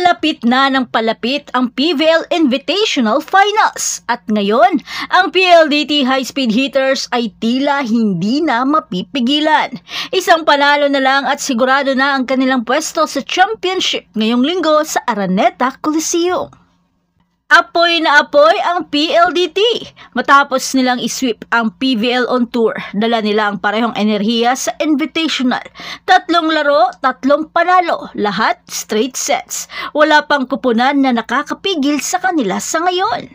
Palapit na ng palapit ang PVL Invitational Finals at ngayon, ang PLDT High-Speed Hitters ay tila hindi na mapipigilan. Isang panalo na lang at sigurado na ang kanilang pwesto sa championship ngayong linggo sa Araneta Coliseum. Apoy na apoy ang PLDT. Matapos nilang isweep ang PVL on tour, dala nila ang parehong enerhiya sa Invitational. 3 laro, 3 panalo, lahat straight sets. Wala pang kupunan na nakakapigil sa kanila sa ngayon.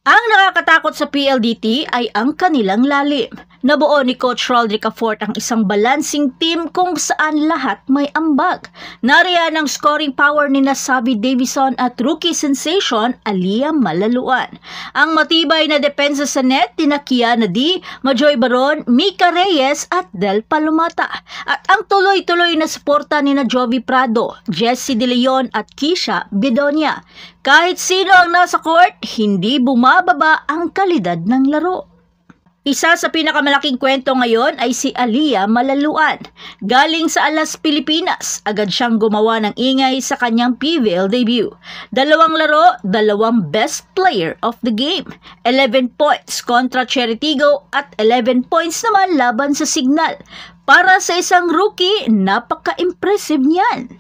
Ang nakakatakot sa PLDT ay ang kanilang lalim. Nabuo ni Coach Rodrick Afort ang isang balancing team kung saan lahat may ambag. Nariyan ang scoring power ni Nasabi Davison at rookie sensation Alia Malaluan. Ang matibay na depensa sa net ni Kiana D, Majoy Baron, Mika Reyes at Del Palomata. At ang tuloy-tuloy na suporta ni Jovi Prado, Jessie De Leon at Kisha Bedonia. Kahit sino ang nasa court, hindi bumababa ang kalidad ng laro. Isa sa pinakamalaking kwento ngayon ay si Alia Malaluan. Galing sa Alas, Pilipinas, agad siyang gumawa ng ingay sa kanyang PVL debut. 2 laro, 2 best player of the game. 11 points kontra Cheritigo at 11 points naman laban sa Signal. Para sa isang rookie, napaka-impressive niyan.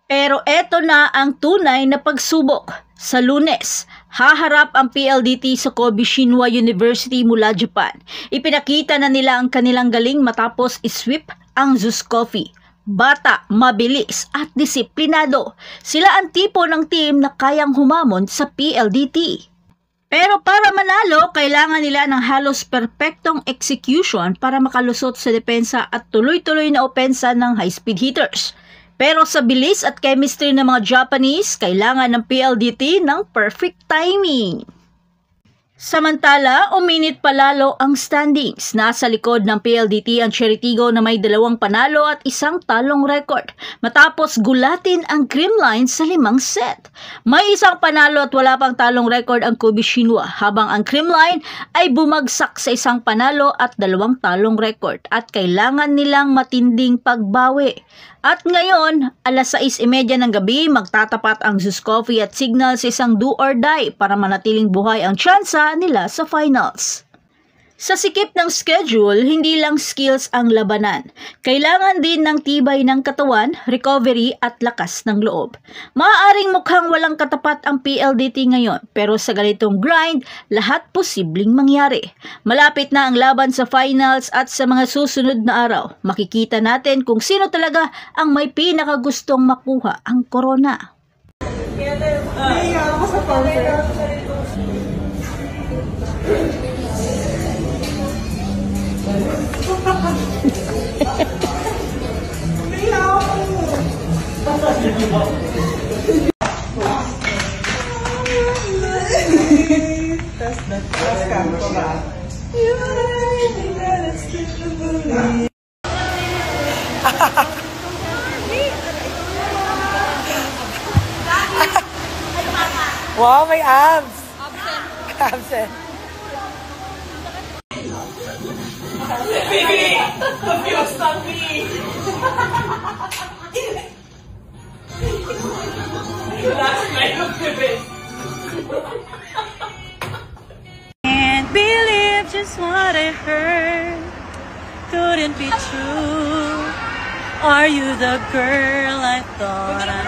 Pero eto na ang tunay na pagsubok. Sa Lunes, haharap ang PLDT sa Kobe Shinwa University mula Japan. Ipinakita na nila ang kanilang galing matapos isweep ang Zuskofi. Bata, mabilis at disiplinado. Sila ang tipo ng team na kayang humamon sa PLDT. Pero para manalo, kailangan nila ng halos perpektong execution para makalusot sa depensa at tuloy-tuloy na opensa ng high-speed hitters. Pero sa bilis at chemistry ng mga Japanese, kailangan ng PLDT ng perfect timing. Samantala, uminit palalo ang standings. Nasa likod ng PLDT ang Cheritigo na may 2 panalo at 1 talong record. Matapos gulatin ang Creamline sa 5 set. May 1 panalo at wala pang talong record ang Kobe Shinwa, habang ang Creamline ay bumagsak sa 1 panalo at 2 talong record at kailangan nilang matinding pagbawi. At ngayon, alas 6:30 ng gabi, magtatapat ang Zuskofi at Signal sa isang do or die para manatiling buhay ang tsansa nila sa finals. Sa sikip ng schedule, hindi lang skills ang labanan. Kailangan din ng tibay ng katawan, recovery at lakas ng loob. Maaaring mukhang walang katapat ang PLDT ngayon, pero sa ganitong grind, lahat posibleng mangyari. Malapit na ang laban sa finals at sa mga susunod na araw. Makikita natin kung sino talaga ang may pinakagustong makuha ang corona. Wow, may abs! Absent. Baby! Confused on me! Last night of the best. Can't believe just what I heard. Couldn't be true. Are you the girl I thought I